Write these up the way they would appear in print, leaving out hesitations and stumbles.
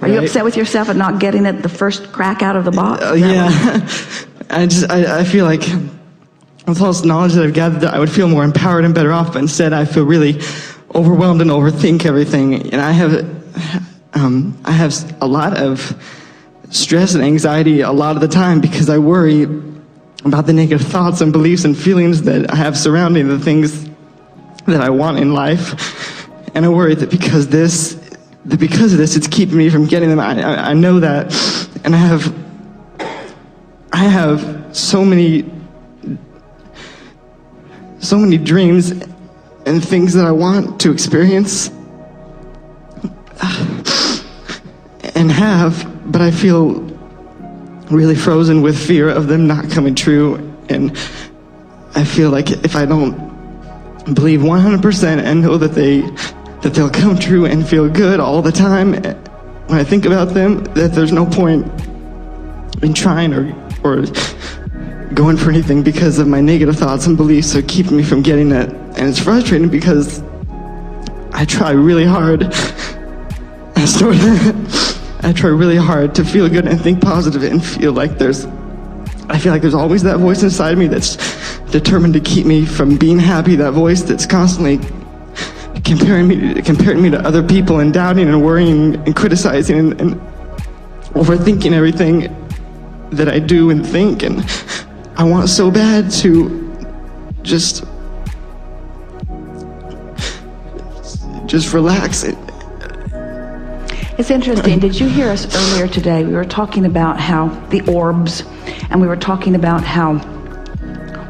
Are you upset with yourself at not getting it the first crack out of the box? Yeah. I feel like with all this knowledge that I've gathered, that I would feel more empowered and better off, but instead I feel really overwhelmed and overthink everything. And I have a lot of stress and anxiety a lot of the time because I worry about the negative thoughts and beliefs and feelings that I have surrounding the things that I want in life. And I worry that because of this, it's keeping me from getting them. I know that, and I have so many dreams and things that I want to experience and have, but I feel really frozen with fear of them not coming true. And I feel like if I don't believe 100% and know that they'll come true and feel good all the time when I think about them, that there's no point in trying or going for anything because of my negative thoughts and beliefs are keeping me from getting it. And it's frustrating because I try really hard. I try really hard to feel good and think positive and feel like there's always that voice inside me that's determined to keep me from being happy, that voice that's constantly comparing me to other people and doubting and worrying and criticizing and overthinking everything that I do and think. And I want so bad to just relax. It's interesting. Did you hear us earlier today? We were talking about how the orbs, and we were talking about how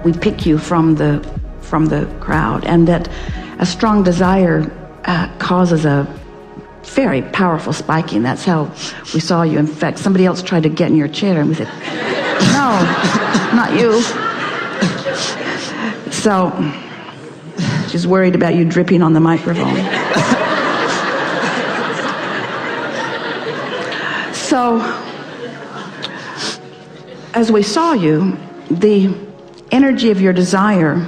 we pick you from the crowd, and that a strong desire causes a very powerful spiking. That's how we saw you. In fact, somebody else tried to get in your chair, and we said, "No, not you." So she's worried about you dripping on the microphone. So, as we saw you, the energy of your desire,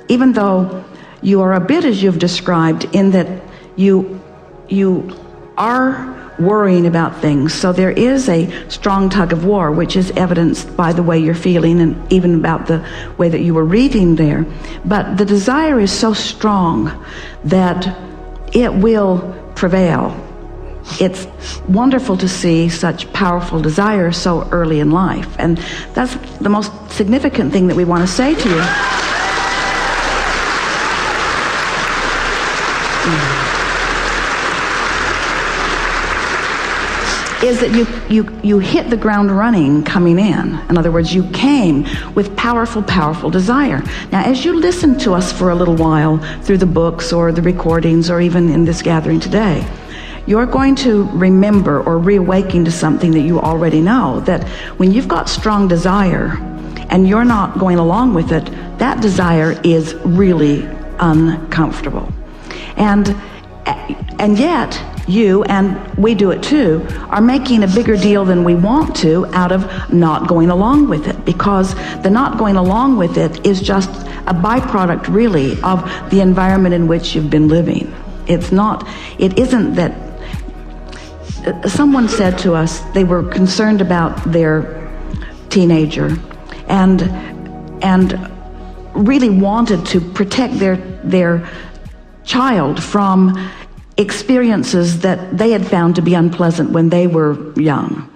even though you are a bit as you've described, in that you are worrying about things, so there is a strong tug of war, which is evidenced by the way you're feeling and even about the way that you were reading there. But the desire is so strong that it will prevail. It's wonderful to see such powerful desire so early in life, and that's the most significant thing that we want to say to you. Is that you hit the ground running coming in. In other words, you came with powerful desire. Now, as you listen to us for a little while through the books or the recordings or even in this gathering today, you're going to remember or reawaken to something that you already know, that when you've got strong desire and you're not going along with it, that desire is really uncomfortable. And yet, you, and we do it too, are making a bigger deal than we want to out of not going along with it, because the not going along with it is just a byproduct really of the environment in which you've been living. It isn't that. Someone said to us they were concerned about their teenager and really wanted to protect their child from experiences that they had found to be unpleasant when they were young,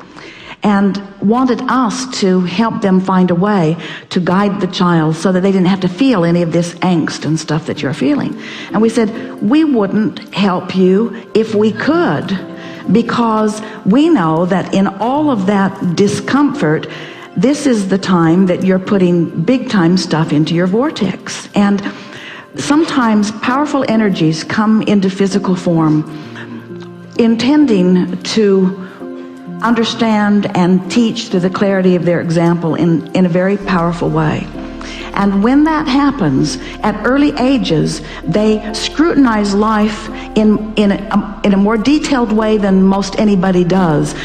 and wanted us to help them find a way to guide the child so that they didn't have to feel any of this angst and stuff that you're feeling. And we said, we wouldn't help you if we could, because we know that in all of that discomfort, this is the time that you're putting big time stuff into your vortex. And sometimes powerful energies come into physical form intending to understand and teach through the clarity of their example in a very powerful way. And when that happens at early ages, they scrutinize life in a more detailed way than most anybody does,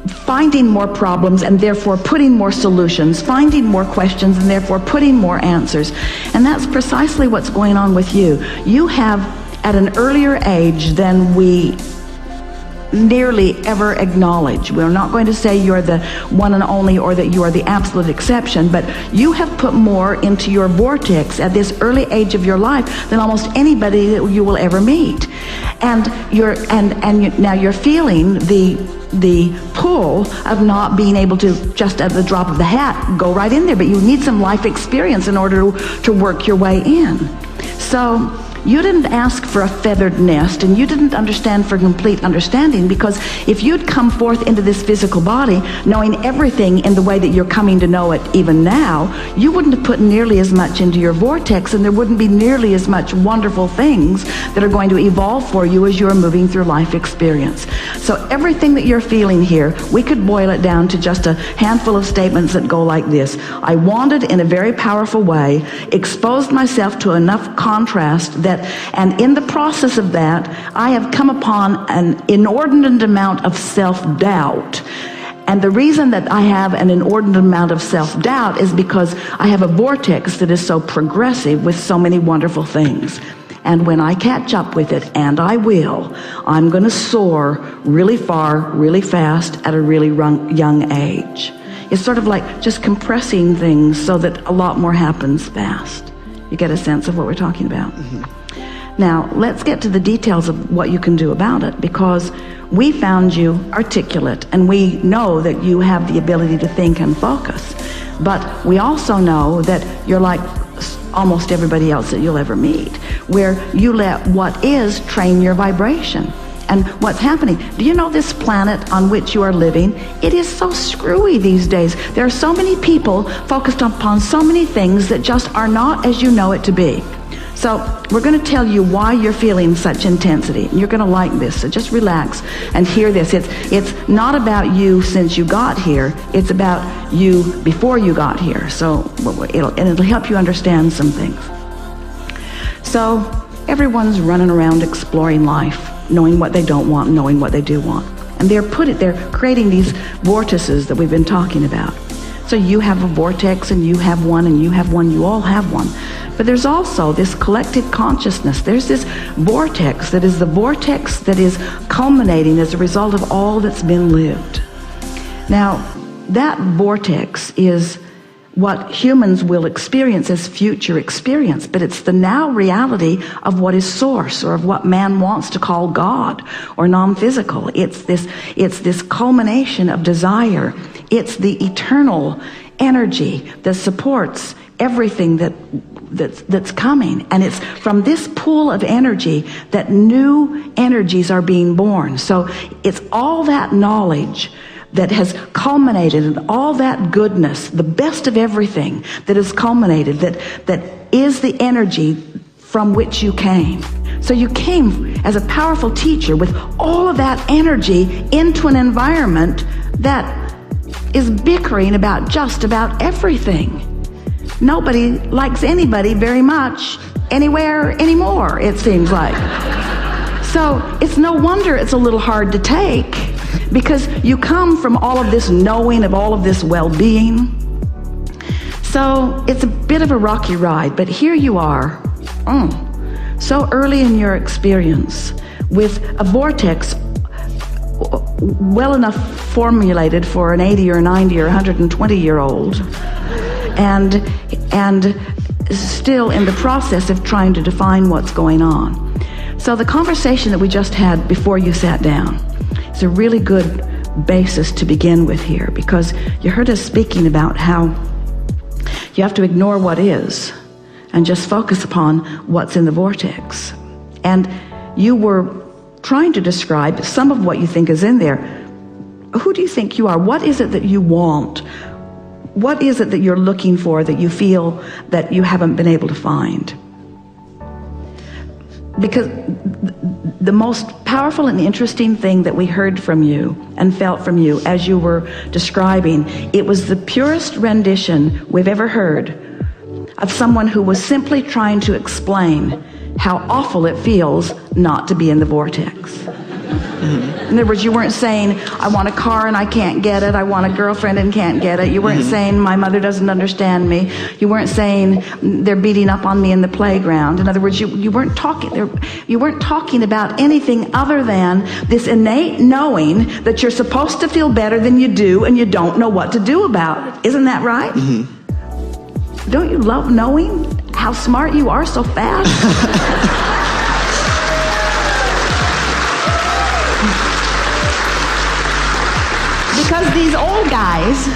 finding more problems and therefore putting more solutions, finding more questions and therefore putting more answers. And that's precisely what's going on with you. You have, at an earlier age than we nearly ever acknowledge. We're not going to say you're the one and only or that you are the absolute exception, but you have put more into your vortex at this early age of your life than almost anybody that you will ever meet. And now you're feeling the pull of not being able to just at the drop of the hat go right in there, but you need some life experience in order to work your way in. So you didn't ask for a feathered nest, and you didn't understand for complete understanding, because if you'd come forth into this physical body knowing everything in the way that you're coming to know it even now, you wouldn't have put nearly as much into your vortex, and there wouldn't be nearly as much wonderful things that are going to evolve for you as you're moving through life experience. So everything that you're feeling here, we could boil it down to just a handful of statements that go like this. I wanted in a very powerful way, exposed myself to enough contrast that, and in the process of that, I have come upon an inordinate amount of self-doubt. And the reason that I have an inordinate amount of self-doubt is because I have a vortex that is so progressive with so many wonderful things. And when I catch up with it, and I will, I'm going to soar really far, really fast at a really young age. It's sort of like just compressing things so that a lot more happens fast. You get a sense of what we're talking about? Mm-hmm. Now, let's get to the details of what you can do about it, because we found you articulate, and we know that you have the ability to think and focus. But we also know that you're like almost everybody else that you'll ever meet, where you let what is train your vibration. And what's happening, do you know this planet on which you are living? It is so screwy these days. There are so many people focused upon so many things that just are not as you know it to be. So we're going to tell you why you're feeling such intensity. You're going to like this, so just relax and hear this. It's not about you since you got here. It's about you before you got here. So it'll help you understand some things. So everyone's running around exploring life, knowing what they don't want, knowing what they do want. And they're creating these vortices that we've been talking about. So you have a vortex, and you have one, and you have one, you all have one. But there's also this collective consciousness. There's this vortex that is the vortex that is culminating as a result of all that's been lived. Now, that vortex is what humans will experience as future experience, but it's the now reality of what is source, or of what man wants to call God or non-physical. It's this culmination of desire. It's the eternal energy that supports everything that's coming. And it's from this pool of energy that new energies are being born. So it's all that knowledge that has culminated, and all that goodness, the best of everything that has culminated, that is the energy from which you came. So you came as a powerful teacher with all of that energy into an environment that is bickering about just about everything. Nobody likes anybody very much anywhere anymore, it seems like. So it's no wonder it's a little hard to take, because you come from all of this knowing of all of this well-being. So it's a bit of a rocky ride, but here you are, so early in your experience, with a vortex well enough formulated for an 80 or 90 or 120-year-old, and still in the process of trying to define what's going on. So the conversation that we just had before you sat down is a really good basis to begin with here, because you heard us speaking about how you have to ignore what is and just focus upon what's in the vortex. And you were trying to describe some of what you think is in there. Who do you think you are? What is it that you want? What is it that you're looking for that you feel that you haven't been able to find? Because the most powerful and interesting thing that we heard from you and felt from you as you were describing, it was the purest rendition we've ever heard of someone who was simply trying to explain how awful it feels not to be in the vortex. In other words, you weren't saying, I want a car and I can't get it. I want a girlfriend and can't get it. You weren't saying, my mother doesn't understand me. You weren't saying, they're beating up on me in the playground. In other words, you weren't talking about anything other than this innate knowing that you're supposed to feel better than you do and you don't know what to do about it. Isn't that right? Don't you love knowing how smart you are so fast? Because these old guys,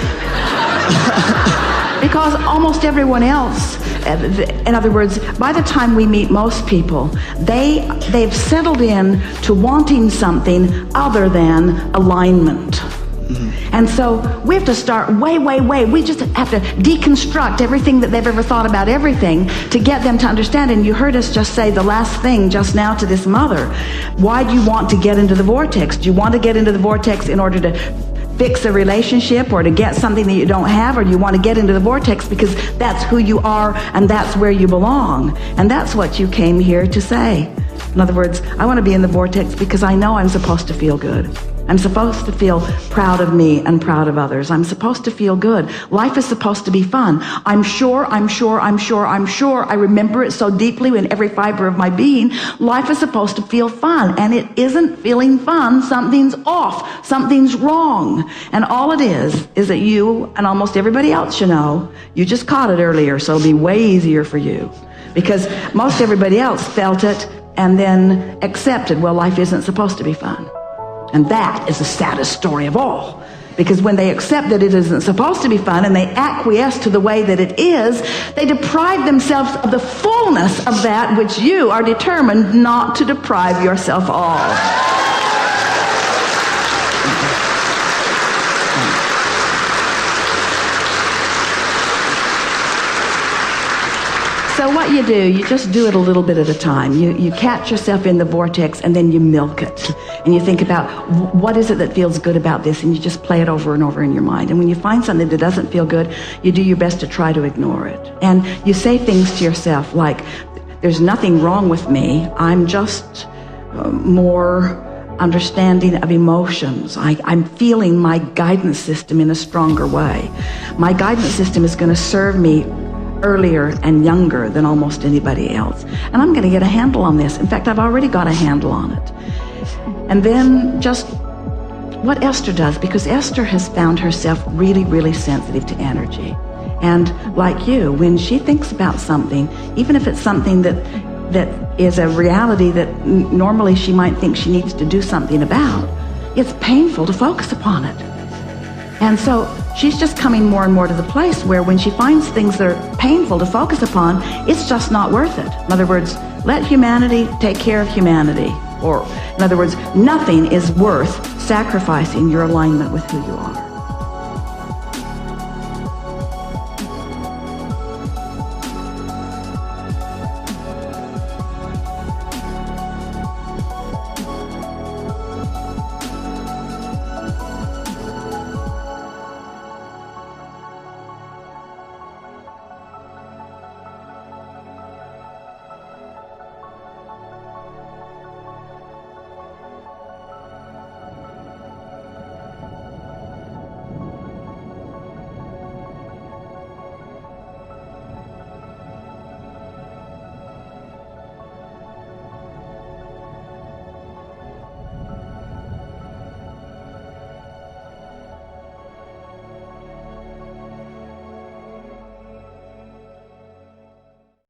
because almost everyone else, in other words, by the time we meet most people, they've settled in to wanting something other than alignment. And so we have to start way. We just have to deconstruct everything that they've ever thought about everything to get them to understand. And you heard us just say the last thing just now to this mother. Why do you want to get into the vortex? Do you want to get into the vortex in order to fix a relationship or to get something that you don't have? Or do you want to get into the vortex because that's who you are and that's where you belong? And that's what you came here to say. In other words, I want to be in the vortex because I know I'm supposed to feel good. I'm supposed to feel proud of me and proud of others. I'm supposed to feel good. Life is supposed to be fun. I'm sure. I remember it so deeply in every fiber of my being. Life is supposed to feel fun, and it isn't feeling fun. Something's off. Something's wrong. And all it is that you and almost everybody else you know, you just caught it earlier, so it'll be way easier for you. Because most everybody else felt it and then accepted, well, life isn't supposed to be fun. And that is the saddest story of all. Because when they accept that it isn't supposed to be fun and they acquiesce to the way that it is, they deprive themselves of the fullness of that which you are determined not to deprive yourself of. So what you do, you just do it a little bit at a time. You catch yourself in the vortex and then you milk it. And you think about, what is it that feels good about this? And you just play it over and over in your mind. And when you find something that doesn't feel good, you do your best to try to ignore it. And you say things to yourself like, there's nothing wrong with me. I'm just more understanding of emotions. I'm feeling my guidance system in a stronger way. My guidance system is going to serve me earlier and younger than almost anybody else. And I'm going to get a handle on this. In fact, I've already got a handle on it. And then just what Esther does, because Esther has found herself really sensitive to energy. And like you, when she thinks about something, even if it's something that is a reality that normally she might think she needs to do something about, it's painful to focus upon it. And so she's just coming more and more to the place where when she finds things that are painful to focus upon, it's just not worth it. In other words, let humanity take care of humanity. Or, in other words, nothing is worth sacrificing your alignment with who you are.